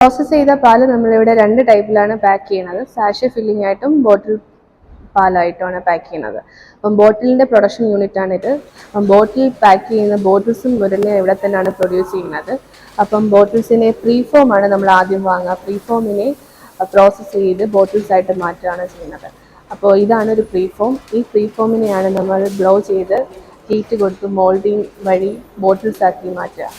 Process ചെയ്ത പാല് നമ്മളിവിടെ 2 ടൈപ്പിലാണ് പാക്ക് ചെയ്യുന്നത്. സാഷെ ഫില്ലിംഗ് ആയിട്ടും ബോട്ടിൽ പാലായിട്ടുമാണ് പാക്ക് ചെയ്യുന്നത്. അപ്പം ബോട്ടിലിൻ്റെ പ്രൊഡക്ഷൻ യൂണിറ്റാണിത്. അപ്പം ബോട്ടിൽ പാക്ക് ചെയ്യുന്ന ബോട്ടിൽസും മുരളി ഇവിടെ തന്നെയാണ് പ്രൊഡ്യൂസ് ചെയ്യുന്നത്. അപ്പം ബോട്ടിൽസിനെ പ്രീ ഫോമാണ് നമ്മൾ ആദ്യം വാങ്ങുക. പ്രീ ഫോമിനെ പ്രോസസ്സ് ചെയ്ത് ബോട്ടിൽസ് ആയിട്ട് മാറ്റുകയാണ് ചെയ്യുന്നത്. അപ്പോൾ ഇതാണ് ഒരു പ്രീ ഫോം. ഈ പ്രീ ഫോമിനെയാണ് നമ്മൾ ബ്ലോ ചെയ്ത് ഹീറ്റ് കൊടുത്ത് മോൾഡിങ് വഴി ബോട്ടിൽസ് ആക്കി മാറ്റുക.